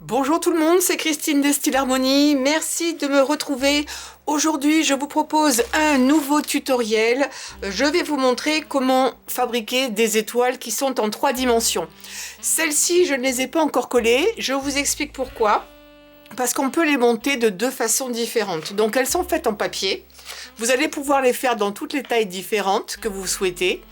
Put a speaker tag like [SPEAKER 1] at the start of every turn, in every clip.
[SPEAKER 1] Bonjour tout le monde, c'est Christine de Style Harmonie. Merci de me retrouver. Aujourd'hui, je vous propose un nouveau tutoriel. Je vais vous montrer comment fabriquer des étoiles qui sont en 3 dimensions. Celles-ci, je ne les ai pas encore collées. Je vous explique pourquoi. Parce qu'on peut les monter de 2 façons différentes. Donc elles sont faites en papier. Vous allez pouvoir les faire dans toutes les tailles différentes que vous souhaitez.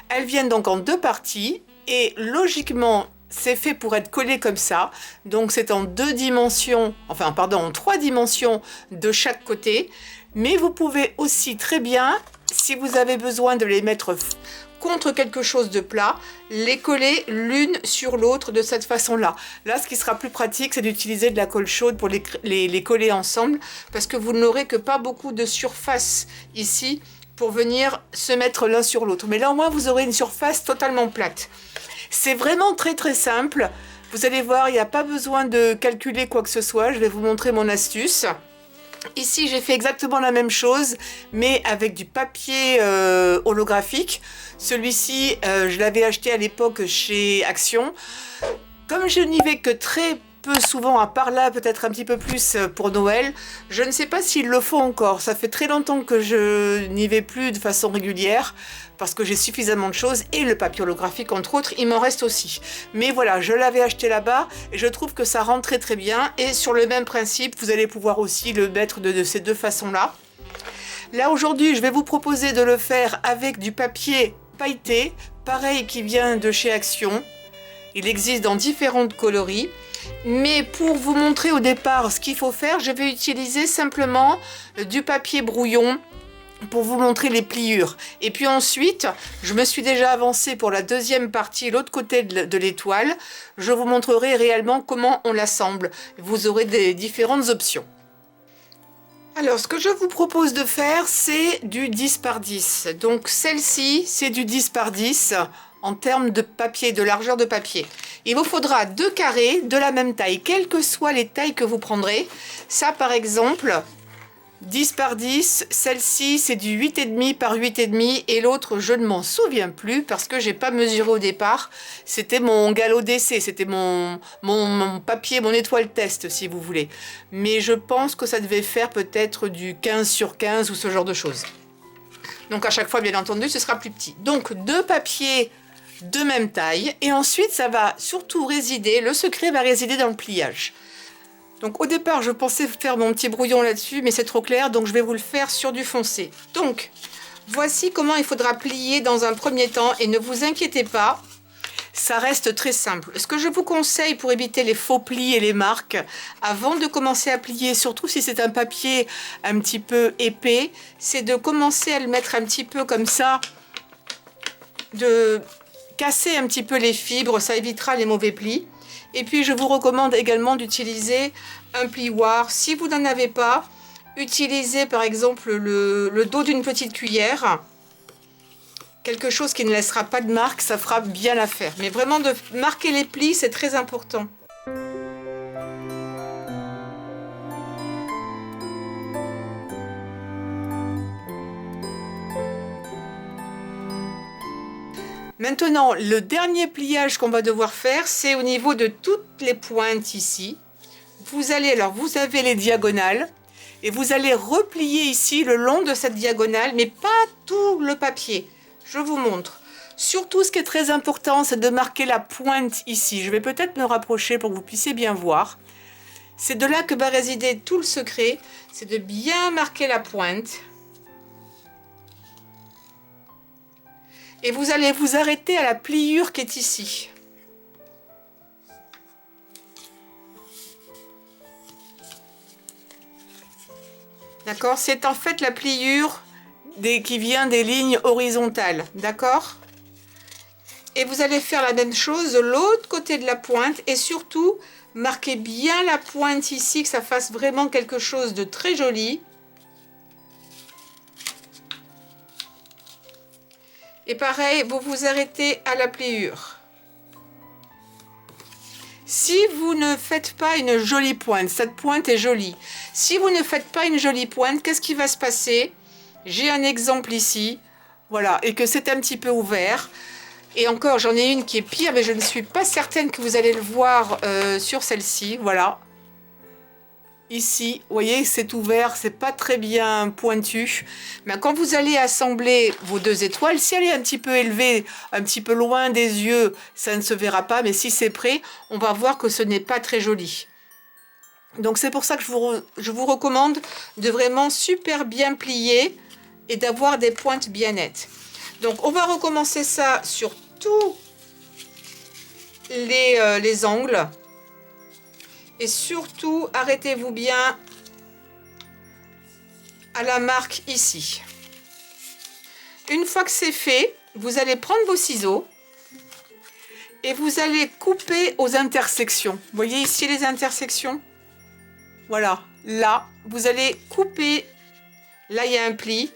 [SPEAKER 1] Elles viennent donc en 2 parties et logiquement, c'est fait pour être collé comme ça, donc c'est en 2 dimensions, en 3 dimensions de chaque côté, mais vous pouvez aussi très bien, si vous avez besoin de les mettre contre quelque chose de plat, les coller l'une sur l'autre de cette façon-là. Là, ce qui sera plus pratique, c'est d'utiliser de la colle chaude pour les coller ensemble, parce que vous n'aurez que pas beaucoup de surface ici pour venir se mettre l'un sur l'autre. Mais là, au moins, vous aurez une surface totalement plate. C'est vraiment très simple. Vous allez voir, il n'y a pas besoin de calculer quoi que ce soit. Je vais vous montrer mon astuce. Ici, j'ai fait exactement la même chose, mais avec du papier holographique. Celui-ci, je l'avais acheté à l'époque chez Action. Comme je n'y vais que très peu souvent, à part là, peut-être un petit peu plus pour Noël, je ne sais pas s'ils le font encore. Ça fait très longtemps que je n'y vais plus de façon régulière, parce que j'ai suffisamment de choses, et le papier holographique entre autres, il m'en reste aussi. Mais voilà, je l'avais acheté là-bas, et je trouve que ça rend très bien, et sur le même principe, vous allez pouvoir aussi le mettre de ces 2 façons-là. Là aujourd'hui, je vais vous proposer de le faire avec du papier pailleté, pareil qui vient de chez Action. Il existe dans différentes coloris. Mais pour vous montrer au départ ce qu'il faut faire, je vais utiliser simplement du papier brouillon pour vous montrer les pliures. Et puis ensuite, je me suis déjà avancée pour la deuxième partie, l'autre côté de l'étoile. Je vous montrerai réellement comment on l'assemble. Vous aurez des différentes options. Alors, ce que je vous propose de faire, c'est du 10 par 10. Donc celle-ci, c'est du 10 par 10 en termes de papier, de largeur de papier. Il vous faudra 2 carrés de la même taille, quelles que soient les tailles que vous prendrez. Ça, par exemple, 10 par 10, celle-ci, c'est du 8,5 par 8,5 et l'autre, je ne m'en souviens plus parce que j'ai pas mesuré au départ. C'était mon galop d'essai, c'était mon papier, mon étoile test, si vous voulez. Mais je pense que ça devait faire peut-être du 15 sur 15 ou ce genre de choses. Donc à chaque fois, bien entendu, ce sera plus petit. Donc 2 papiers de même taille, et ensuite ça va surtout résider, le secret va résider dans le pliage. Donc au départ je pensais faire mon petit brouillon là-dessus, mais c'est trop clair, donc je vais vous le faire sur du foncé. Donc voici comment il faudra plier dans un premier temps, et ne vous inquiétez pas, ça reste très simple. Ce que je vous conseille pour éviter les faux plis et les marques, avant de commencer à plier, surtout si c'est un papier un petit peu épais, c'est de commencer à le mettre un petit peu comme ça, de casser un petit peu les fibres, ça évitera les mauvais plis. Et puis je vous recommande également d'utiliser un plioir. Si vous n'en avez pas, utilisez par exemple le dos d'une petite cuillère. Quelque chose qui ne laissera pas de marque, ça fera bien l'affaire. Mais vraiment de marquer les plis, c'est très important. Maintenant, le dernier pliage qu'on va devoir faire, c'est au niveau de toutes les pointes ici. Vous avez les diagonales et vous allez replier ici le long de cette diagonale, mais pas tout le papier. Je vous montre. Surtout, ce qui est très important, c'est de marquer la pointe ici. Je vais peut-être me rapprocher pour que vous puissiez bien voir. C'est de là que va résider tout le secret, c'est de bien marquer la pointe. Et vous allez vous arrêter à la pliure qui est ici. D'accord? C'est en fait la pliure qui vient des lignes horizontales. D'accord? Et vous allez faire la même chose de l'autre côté de la pointe. Et surtout, marquez bien la pointe ici, que ça fasse vraiment quelque chose de très joli. Et pareil, vous vous arrêtez à la pliure. Si vous ne faites pas une jolie pointe, cette pointe est jolie. Si vous ne faites pas une jolie pointe, qu'est-ce qui va se passer? J'ai un exemple ici, voilà, et que c'est un petit peu ouvert. Et encore, j'en ai une qui est pire, mais je ne suis pas certaine que vous allez le voir sur celle-ci. Voilà. Ici, vous voyez, c'est ouvert, c'est pas très bien pointu. Mais quand vous allez assembler vos 2 étoiles, si elle est un petit peu élevée, un petit peu loin des yeux, ça ne se verra pas. Mais si c'est près, on va voir que ce n'est pas très joli. Donc c'est pour ça que je vous recommande de vraiment super bien plier et d'avoir des pointes bien nettes. Donc on va recommencer ça sur tous les angles. Et surtout, arrêtez-vous bien à la marque ici. Une fois que c'est fait, vous allez prendre vos ciseaux et vous allez couper aux intersections. Vous voyez ici les intersections? Voilà, là, vous allez couper. Là, il y a un pli.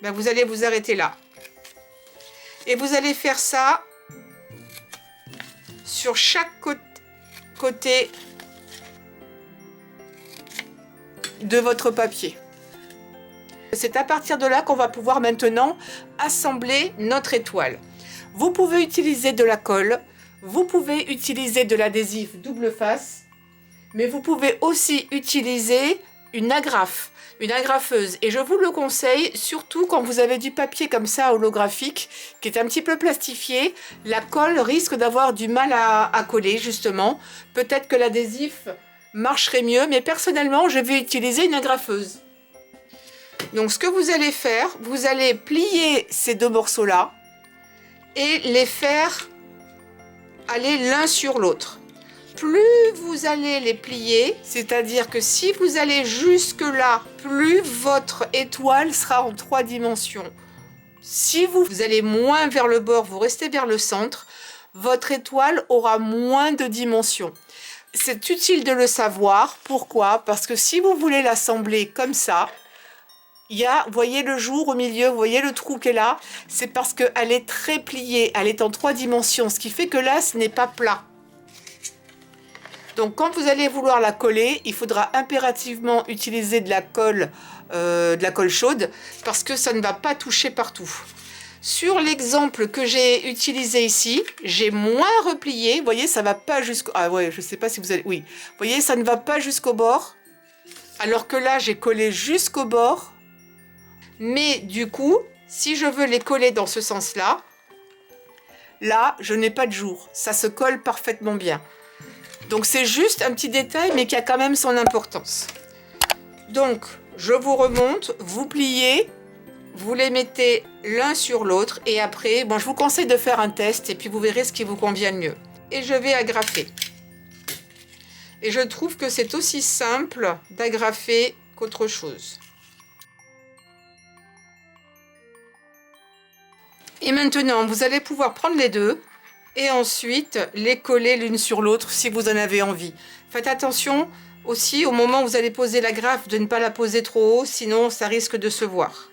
[SPEAKER 1] Ben, vous allez vous arrêter là. Et vous allez faire ça sur chaque côté de votre papier. C'est à partir de là qu'on va pouvoir maintenant assembler notre étoile. Vous pouvez utiliser de la colle, vous pouvez utiliser de l'adhésif double face, mais vous pouvez aussi utiliser une agrafe, une agrafeuse. Et je vous le conseille, surtout quand vous avez du papier comme ça holographique, qui est un petit peu plastifié. La colle risque d'avoir du mal à coller, justement. Peut-être que l'adhésif marcherait mieux, mais personnellement, je vais utiliser une agrafeuse. Donc, ce que vous allez faire, vous allez plier ces 2 morceaux-là et les faire aller l'un sur l'autre. Plus vous allez les plier, c'est-à-dire que si vous allez jusque là, plus votre étoile sera en 3 dimensions. Si vous allez moins vers le bord, vous restez vers le centre, votre étoile aura moins de dimensions. C'est utile de le savoir. Pourquoi? Parce que si vous voulez l'assembler comme ça, il y a, vous voyez le jour au milieu, vous voyez le trou qu'elle a, c'est parce qu'elle est très pliée, elle est en 3 dimensions, ce qui fait que là, ce n'est pas plat. Donc quand vous allez vouloir la coller, il faudra impérativement utiliser de la colle chaude parce que ça ne va pas toucher partout. Sur l'exemple que j'ai utilisé ici, j'ai moins replié. Vous voyez, ça va pas jusqu'au... Ah ouais, je sais pas si vous allez... Oui, vous voyez, ça ne va pas jusqu'au bord. Alors que là, j'ai collé jusqu'au bord. Mais du coup, si je veux les coller dans ce sens-là, là, je n'ai pas de jour. Ça se colle parfaitement bien. Donc c'est juste un petit détail, mais qui a quand même son importance. Donc, je vous remonte, vous pliez, vous les mettez l'un sur l'autre, et après, bon, je vous conseille de faire un test, et puis vous verrez ce qui vous convient le mieux. Et je vais agrafer. Et je trouve que c'est aussi simple d'agrafer qu'autre chose. Et maintenant, vous allez pouvoir prendre les 2 et ensuite les coller l'une sur l'autre si vous en avez envie. Faites attention aussi au moment où vous allez poser l'agrafe de ne pas la poser trop haut, sinon ça risque de se voir.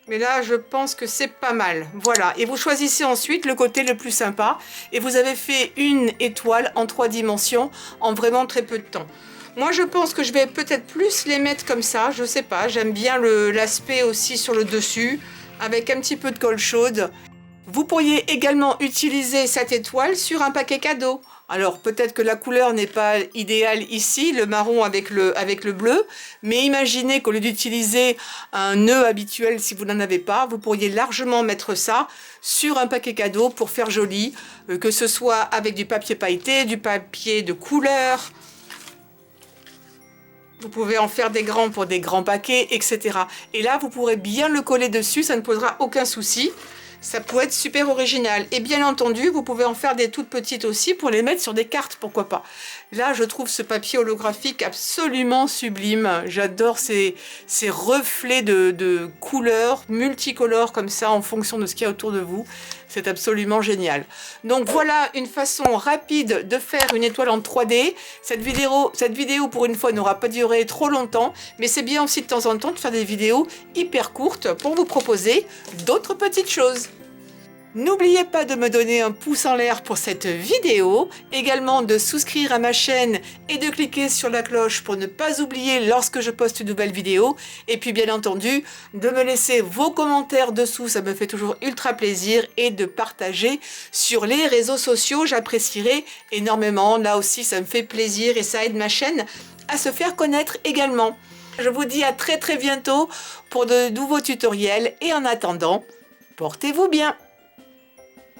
[SPEAKER 1] Mais là, je pense que c'est pas mal. Voilà, et vous choisissez ensuite le côté le plus sympa et vous avez fait une étoile en 3 dimensions en vraiment très peu de temps. Moi, je pense que je vais peut-être plus les mettre comme ça, je sais pas, j'aime bien l'aspect aussi sur le dessus, avec un petit peu de colle chaude. Vous pourriez également utiliser cette étoile sur un paquet cadeau. Alors peut-être que la couleur n'est pas idéale ici, le marron avec le bleu, mais imaginez qu'au lieu d'utiliser un nœud habituel si vous n'en avez pas, vous pourriez largement mettre ça sur un paquet cadeau pour faire joli, que ce soit avec du papier pailleté, du papier de couleur. Vous pouvez en faire des grands pour des grands paquets, etc. Et là, vous pourrez bien le coller dessus, ça ne posera aucun souci. Ça pourrait être super original. Et bien entendu, vous pouvez en faire des toutes petites aussi pour les mettre sur des cartes, pourquoi pas. Là, je trouve ce papier holographique absolument sublime. J'adore ces reflets de couleurs multicolores comme ça en fonction de ce qu'il y a autour de vous. C'est absolument génial. Donc voilà une façon rapide de faire une étoile en 3D. Cette vidéo pour une fois n'aura pas duré trop longtemps, mais c'est bien aussi de temps en temps de faire des vidéos hyper courtes pour vous proposer d'autres petites choses. N'oubliez pas de me donner un pouce en l'air pour cette vidéo, également de souscrire à ma chaîne et de cliquer sur la cloche pour ne pas oublier lorsque je poste une nouvelle vidéo. Et puis bien entendu, de me laisser vos commentaires dessous, ça me fait toujours ultra plaisir, et de partager sur les réseaux sociaux, j'apprécierai énormément. Là aussi, ça me fait plaisir et ça aide ma chaîne à se faire connaître également. Je vous dis à très bientôt pour de nouveaux tutoriels et en attendant, portez-vous bien.